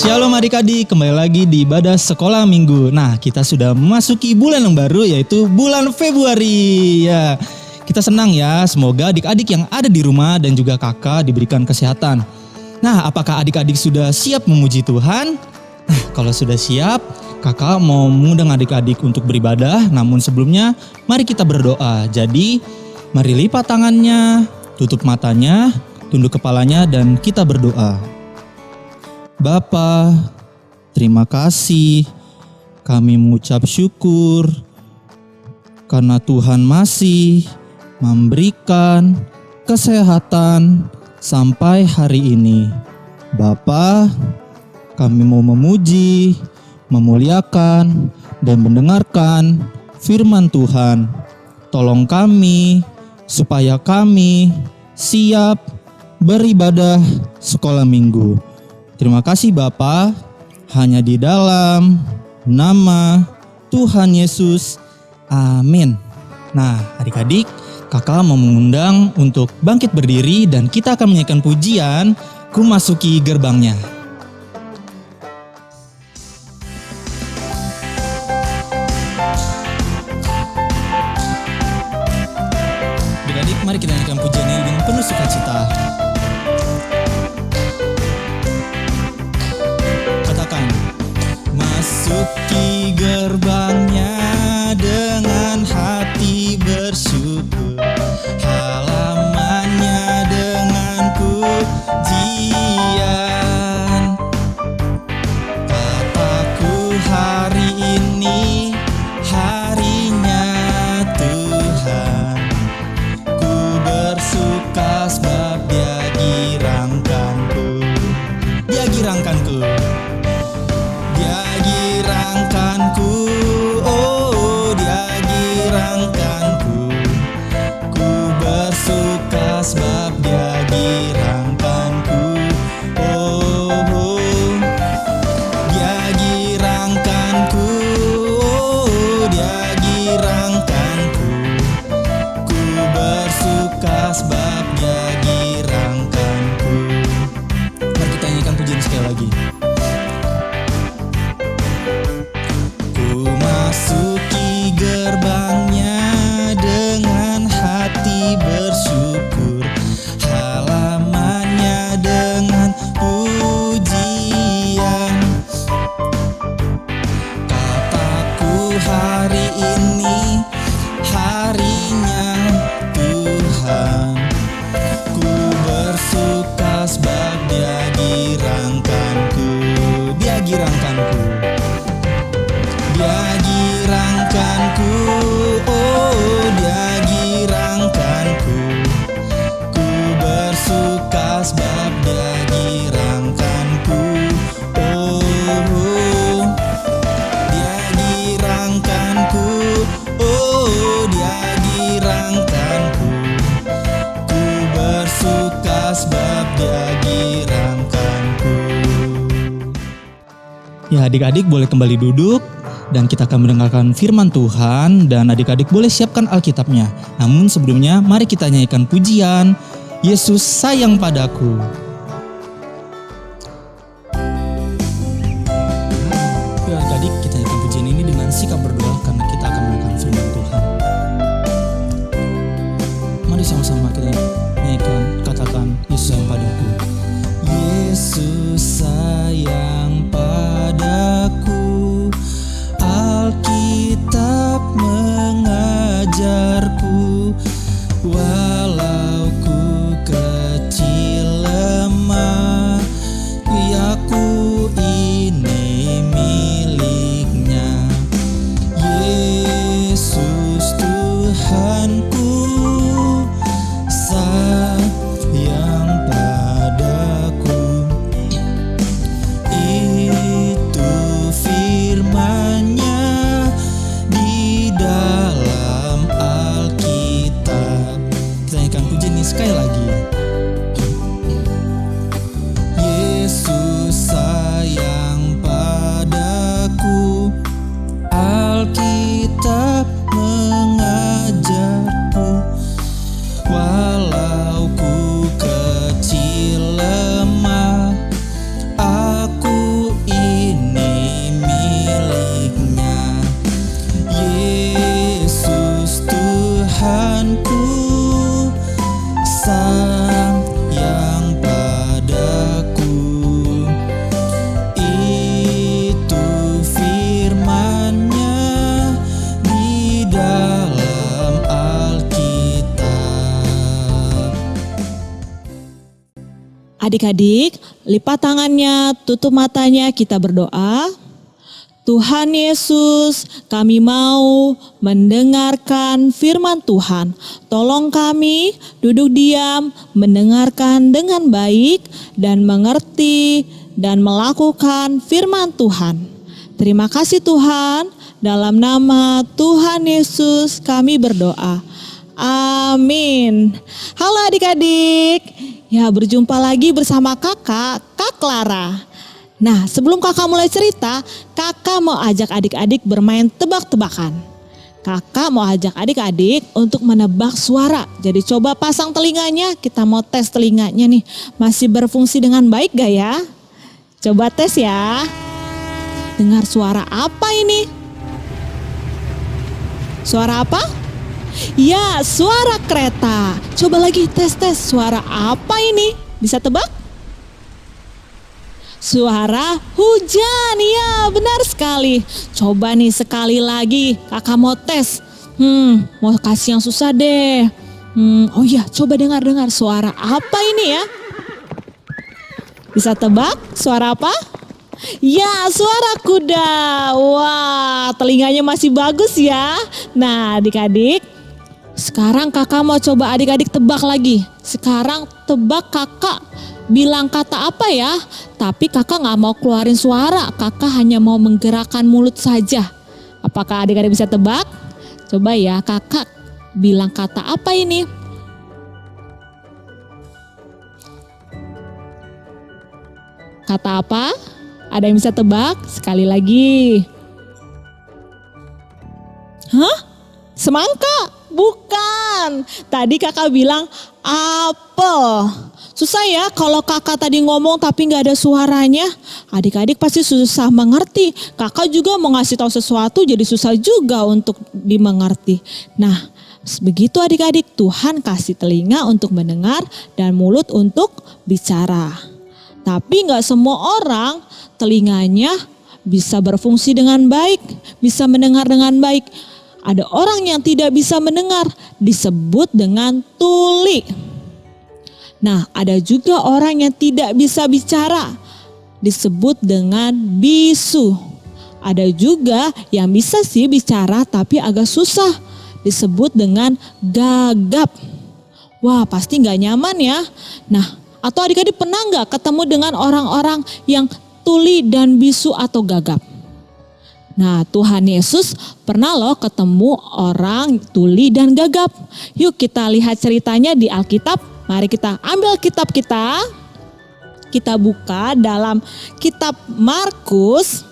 Shalom adik-adik, kembali lagi di ibadah sekolah minggu. Nah, kita sudah memasuki bulan yang baru, yaitu bulan Februari. Ya, kita senang ya, semoga adik-adik yang ada di rumah dan juga kakak diberikan kesehatan. Nah, apakah adik-adik sudah siap memuji Tuhan? Nah, kalau sudah siap, kakak mau mengundang adik-adik untuk beribadah. Namun sebelumnya, mari kita berdoa. Jadi, mari lipat tangannya, tutup matanya, tunduk kepalanya, dan kita berdoa. Bapa, terima kasih, kami mengucap syukur karena Tuhan masih memberikan kesehatan sampai hari ini. Bapa, kami mau memuji, memuliakan, dan mendengarkan firman Tuhan. Tolong kami supaya kami siap beribadah sekolah minggu. Terima kasih Bapa, hanya di dalam nama Tuhan Yesus. Amin. Nah, adik-adik, kakak mau mengundang untuk bangkit berdiri dan kita akan menyanyikan pujian Ku Masuki Gerbangnya. Adik-adik, mari kita nyanyikan pujian ini dengan penuh sukacita. Masuki gerbangnya dengan hati bersyukur, halamannya dengan pujian. Kataku hari ini harinya Tuhan, ku bersuka sebab Dia girangkanku. Dia girangkanku. Oh Dia girangkanku, ku bersuka sebab Dia girangkanku. Oh Dia girangkanku, oh Dia girangkanku, ku bersuka sebab Dia girangkanku. Mari kita nyanyikan pujian sekali lagi. Masuki gerbangnya dengan hati bersyukur, halamannya dengan pujian. Kataku hari ini harinya Tuhan, ku bersuka sebab Dia girangkanku. Dia girangkanku. Dia girangkanku, oh Dia girangkanku, ku bersuka sebab Dia girangkanku. Oh Dia girangkanku, oh Dia girangkanku, ku bersuka sebab Dia girangkanku. Ya, adik-adik boleh kembali duduk. Dan kita akan mendengarkan firman Tuhan, dan adik-adik boleh siapkan Alkitabnya. Namun sebelumnya mari kita nyanyikan pujian Yesus Sayang Padaku. Yuk adik-adik, kita nyanyikan pujian ini dengan sikap berdoa karena kita akan mendengarkan firman Tuhan. Mari sama-sama kita nyanyikan, katakan Yesus sayang padaku. Yesus sayang padaku, Alkitab mengajarku, walau ku kecil lemah, ya ku ini miliknya. Yesus Tuhanku sayang padaku, itu firman-Nya di dalam Alkitab. Kita nyanyikan pujian ini sekali lagi. Yesus sayang padaku, Alkitab mengajarku, walau ku kecil lemah, aku Adik-adik, lipat tangannya, tutup matanya, kita berdoa. Tuhan Yesus, kami mau mendengarkan firman Tuhan. Tolong kami duduk diam, mendengarkan dengan baik dan mengerti dan melakukan firman Tuhan. Terima kasih Tuhan, dalam nama Tuhan Yesus kami berdoa. Amin. Halo adik-adik, ya berjumpa lagi bersama Kak Clara. Nah, sebelum kakak mulai cerita, kakak mau ajak adik-adik bermain tebak-tebakan. Kakak mau ajak adik-adik untuk menebak suara. Jadi coba pasang telinganya, kita mau tes telinganya nih. Masih berfungsi dengan baik gak ya? Coba tes ya. Dengar suara apa ini? Suara apa? Ya, suara kereta. Coba lagi tes suara apa ini? Bisa tebak? Suara hujan, ya benar sekali. Coba nih sekali lagi kakak mau tes. Mau kasih yang susah deh. Oh iya, coba dengar suara apa ini ya? Bisa tebak suara apa? Ya, suara kuda. Wah, telinganya masih bagus ya. Nah adik-adik, sekarang kakak mau coba adik-adik tebak lagi. Sekarang tebak kakak bilang kata apa ya? Tapi kakak gak mau keluarin suara, kakak hanya mau menggerakkan mulut saja. Apakah adik-adik bisa tebak? Coba ya, kakak bilang kata apa ini? Kata apa? Ada yang bisa tebak? Sekali lagi. Hah? Semangka? Bukan. Tadi kakak bilang apel. Susah ya kalau kakak tadi ngomong tapi gak ada suaranya. Adik-adik pasti susah mengerti. Kakak juga mau ngasih tahu sesuatu jadi susah juga untuk dimengerti. Nah, begitu adik-adik, Tuhan kasih telinga untuk mendengar dan mulut untuk bicara. Tapi gak semua orang telinganya bisa berfungsi dengan baik, bisa mendengar dengan baik. Ada orang yang tidak bisa mendengar, disebut dengan tuli. Nah, ada juga orang yang tidak bisa bicara, disebut dengan bisu. Ada juga yang bisa sih bicara tapi agak susah, disebut dengan gagap. Wah, pasti gak nyaman ya. Nah, atau adik-adik pernah gak ketemu dengan orang-orang yang tuli dan bisu atau gagap? Nah, Tuhan Yesus pernah loh ketemu orang tuli dan gagap. Yuk kita lihat ceritanya di Alkitab. Mari kita ambil kitab kita buka dalam kitab Markus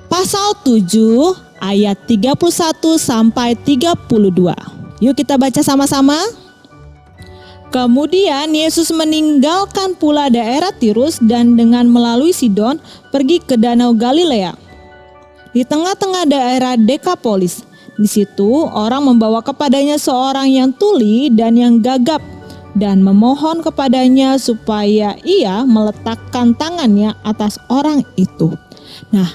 pasal 7 ayat 31 sampai 32. Yuk kita baca sama-sama. Kemudian Yesus meninggalkan pula daerah Tirus dan dengan melalui Sidon pergi ke Danau Galilea. Di tengah-tengah daerah Dekapolis. Di situ orang membawa kepadanya seorang yang tuli dan yang gagap dan memohon kepadanya supaya ia meletakkan tangannya atas orang itu. Nah,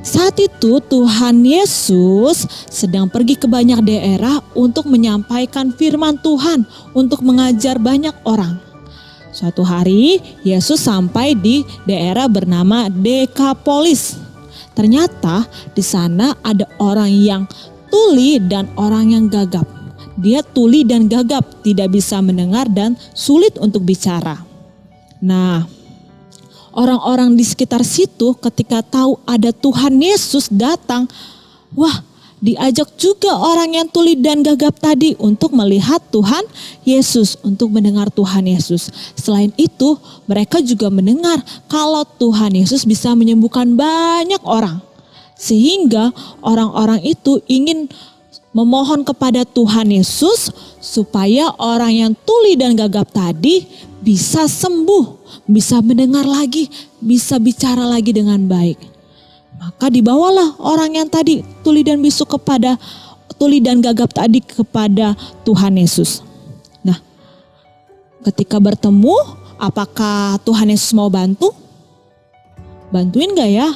saat itu Tuhan Yesus sedang pergi ke banyak daerah untuk menyampaikan firman Tuhan, untuk mengajar banyak orang. Suatu hari Yesus sampai di daerah bernama Dekapolis. Ternyata di sana ada orang yang tuli dan orang yang gagap. Dia tuli dan gagap, tidak bisa mendengar dan sulit untuk bicara. Nah, orang-orang di sekitar situ ketika tahu ada Tuhan Yesus datang, wah, diajak juga orang yang tuli dan gagap tadi untuk melihat Tuhan Yesus, untuk mendengar Tuhan Yesus. Selain itu, mereka juga mendengar kalau Tuhan Yesus bisa menyembuhkan banyak orang. Sehingga orang-orang itu ingin memohon kepada Tuhan Yesus supaya orang yang tuli dan gagap tadi bisa sembuh, bisa mendengar lagi, bisa bicara lagi dengan baik. Maka dibawalah orang yang tadi tuli dan gagap tadi kepada Tuhan Yesus. Nah, ketika bertemu, apakah Tuhan Yesus mau bantu? Bantuin gak ya?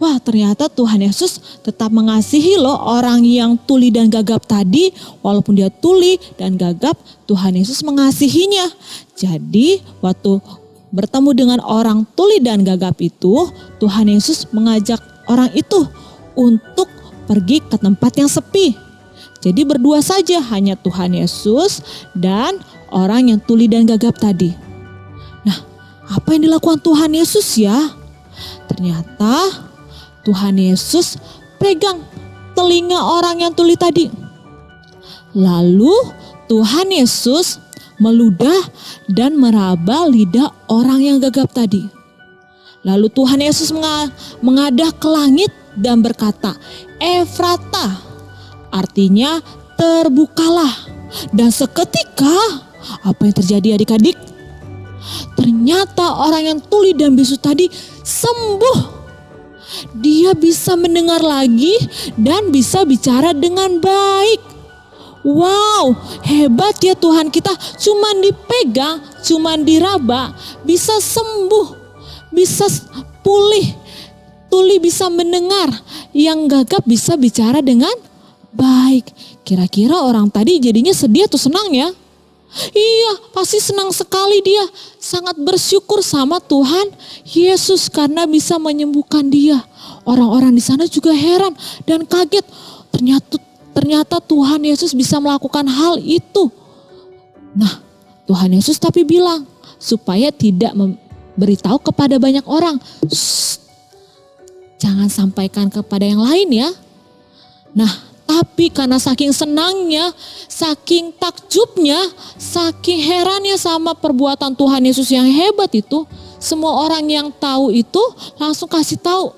Wah, ternyata Tuhan Yesus tetap mengasihi loh orang yang tuli dan gagap tadi. Walaupun dia tuli dan gagap, Tuhan Yesus mengasihinya. Jadi waktu bertemu dengan orang tuli dan gagap itu, Tuhan Yesus mengajak orang itu untuk pergi ke tempat yang sepi. Jadi berdua saja, hanya Tuhan Yesus dan orang yang tuli dan gagap tadi. Nah, apa yang dilakukan Tuhan Yesus ya? Ternyata Tuhan Yesus pegang telinga orang yang tuli tadi. Lalu Tuhan Yesus meludah dan meraba lidah orang yang gagap tadi. Lalu Tuhan Yesus mengadah ke langit dan berkata, "Efrata," artinya terbukalah. Dan seketika, apa yang terjadi adik-adik? Ternyata orang yang tuli dan bisu tadi sembuh. Dia bisa mendengar lagi dan bisa bicara dengan baik. Wow, hebat ya Tuhan kita, cuman dipegang, cuman diraba, bisa sembuh, bisa pulih. Tuli bisa mendengar, yang gagap bisa bicara dengan baik. Kira-kira orang tadi jadinya sedih atau senang ya? Iya, pasti senang sekali dia. Sangat bersyukur sama Tuhan Yesus karena bisa menyembuhkan dia. Orang-orang di sana juga heran dan kaget. Ternyata Tuhan Yesus bisa melakukan hal itu. Nah, Tuhan Yesus tapi bilang supaya tidak memberitahu kepada banyak orang. Jangan sampaikan kepada yang lain ya. Nah, tapi karena saking senangnya, saking takjubnya, saking herannya sama perbuatan Tuhan Yesus yang hebat itu, semua orang yang tahu itu langsung kasih tahu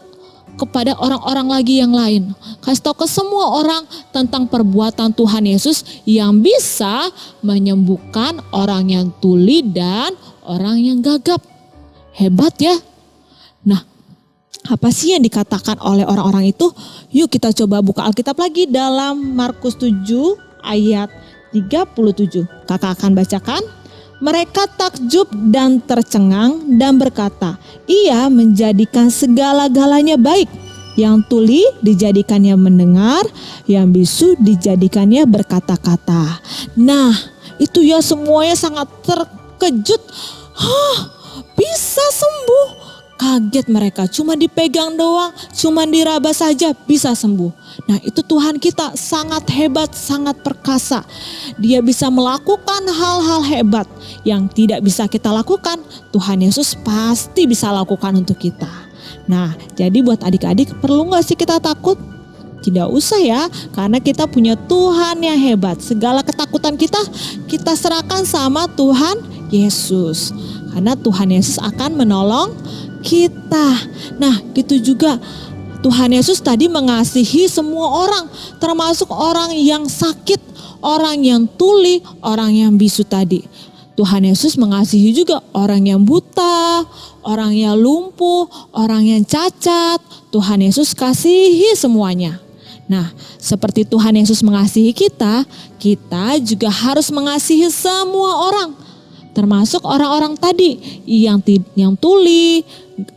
kepada orang-orang lagi yang lain. Kasih tahu ke semua orang tentang perbuatan Tuhan Yesus yang bisa menyembuhkan orang yang tuli dan orang yang gagap. Hebat ya. Nah, apa sih yang dikatakan oleh orang-orang itu? Yuk kita coba buka Alkitab lagi dalam Markus 7 ayat 37. Kakak akan bacakan. Mereka takjub dan tercengang dan berkata, "Ia menjadikan segala-galanya baik. Yang tuli dijadikannya mendengar, yang bisu dijadikannya berkata-kata." Nah, itu ya semuanya sangat terkejut. Bisa sembuh. Kaget mereka, cuma dipegang doang, cuma diraba saja bisa sembuh. Nah, itu Tuhan kita sangat hebat, sangat perkasa. Dia bisa melakukan hal-hal hebat yang tidak bisa kita lakukan. Tuhan Yesus pasti bisa lakukan untuk kita. Nah, jadi buat adik-adik, perlu gak sih kita takut? Tidak usah ya, karena kita punya Tuhan yang hebat. Segala ketakutan kita serahkan sama Tuhan Yesus. Karena Tuhan Yesus akan menolong kita. Nah, gitu juga Tuhan Yesus tadi mengasihi semua orang, termasuk orang yang sakit, orang yang tuli, orang yang bisu tadi. Tuhan Yesus mengasihi juga orang yang buta, orang yang lumpuh, orang yang cacat. Tuhan Yesus kasihi semuanya. Nah, seperti Tuhan Yesus mengasihi kita, kita juga harus mengasihi semua orang. Termasuk orang-orang tadi yang tuli,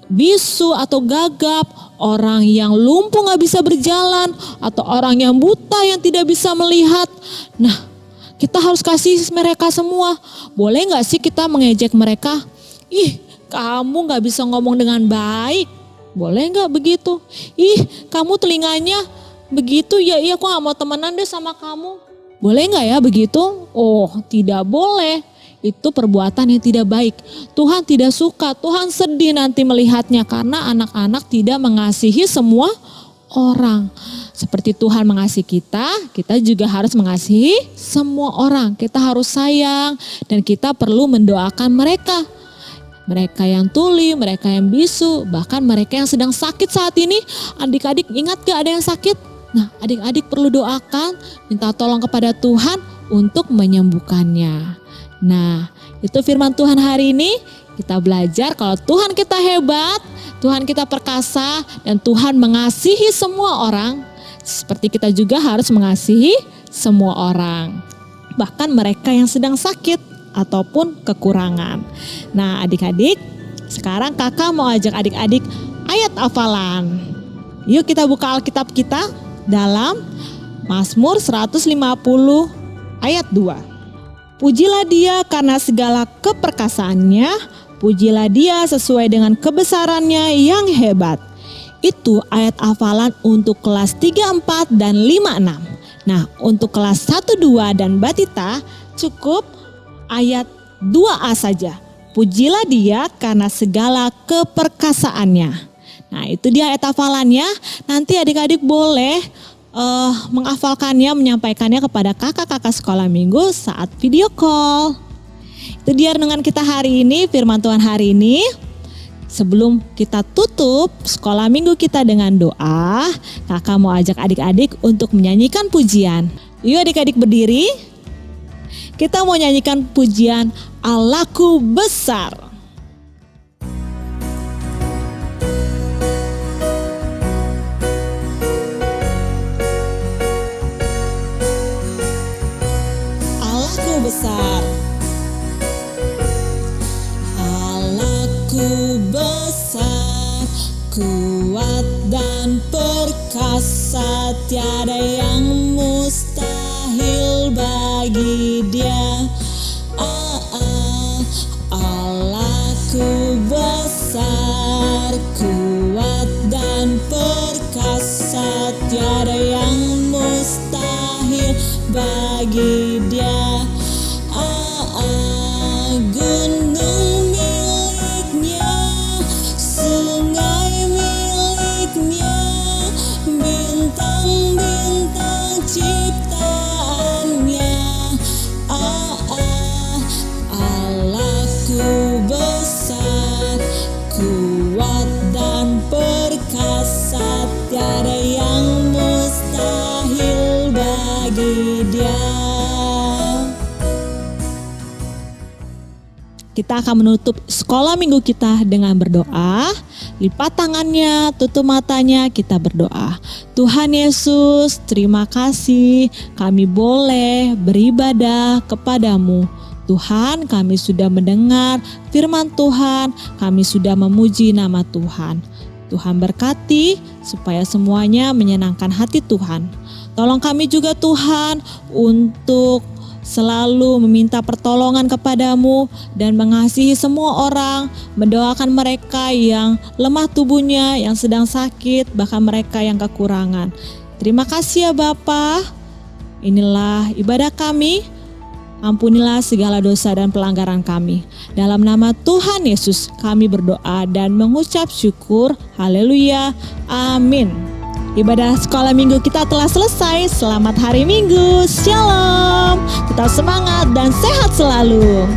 bisu atau gagap, orang yang lumpuh gak bisa berjalan, atau orang yang buta yang tidak bisa melihat. Nah, kita harus kasih mereka semua. Boleh gak sih kita mengejek mereka? Ih, kamu gak bisa ngomong dengan baik. Boleh gak begitu? Ih, kamu telinganya begitu ya, iya aku gak mau temenan deh sama kamu. Boleh gak ya begitu? Oh, tidak boleh. Itu perbuatan yang tidak baik. Tuhan tidak suka, Tuhan sedih nanti melihatnya karena anak-anak tidak mengasihi semua orang. Seperti Tuhan mengasihi kita, kita juga harus mengasihi semua orang. Kita harus sayang dan kita perlu mendoakan mereka. Mereka yang tuli, mereka yang bisu, bahkan mereka yang sedang sakit saat ini. Adik-adik ingat gak ada yang sakit? Nah, adik-adik perlu doakan, minta tolong kepada Tuhan untuk menyembuhkannya. Nah, itu firman Tuhan hari ini. Kita belajar kalau Tuhan kita hebat, Tuhan kita perkasa, dan Tuhan mengasihi semua orang. Seperti kita juga harus mengasihi semua orang. Bahkan mereka yang sedang sakit ataupun kekurangan. Nah, adik-adik, sekarang kakak mau ajak adik-adik ayat hafalan. Yuk kita buka Alkitab kita dalam Mazmur 150 ayat 2. Pujilah dia karena segala keperkasaannya, Pujilah Dia sesuai dengan kebesarannya yang hebat. Itu ayat hafalan untuk kelas 3, 4, dan 5, 6. Nah, untuk kelas 1, 2, dan batita cukup ayat 2a saja. Pujilah Dia karena segala keperkasaannya. Nah, itu dia ayat hafalannya. Nanti adik-adik boleh menghafalkannya, menyampaikannya kepada kakak-kakak sekolah minggu saat video call. Itu dia renungan kita hari ini, firman Tuhan hari ini. Sebelum kita tutup sekolah minggu kita dengan doa, kakak mau ajak adik-adik untuk menyanyikan pujian. Yuk adik-adik berdiri. Kita mau nyanyikan pujian Allahku besar. Allahku besar. Allahku besar, kuat dan perkasa, tiada yang mustahil bagi Dia. Allahku besar, kuat dan perkasa, tiada yang mustahil bagi Dia. Gunung miliknya, sungai miliknya, bintang-bintang ciptaannya. Allahku besar, kuat dan perkasa, tiada yang mustahil bagi Dia. Kita akan menutup sekolah minggu kita dengan berdoa. Lipat tangannya, tutup matanya, kita berdoa. Tuhan Yesus, terima kasih kami boleh beribadah kepadamu. Tuhan, kami sudah mendengar firman Tuhan, kami sudah memuji nama Tuhan. Tuhan berkati supaya semuanya menyenangkan hati Tuhan. Tolong kami juga Tuhan untuk selalu meminta pertolongan kepadamu dan mengasihi semua orang, mendoakan mereka yang lemah tubuhnya, yang sedang sakit, bahkan mereka yang kekurangan. Terima kasih ya Bapa. Inilah ibadah kami. Ampunilah segala dosa dan pelanggaran kami. Dalam nama Tuhan Yesus kami berdoa dan mengucap syukur. Haleluya. Amin. Ibadah sekolah minggu kita telah selesai. Selamat hari Minggu. Shalom. Tetap semangat dan sehat selalu.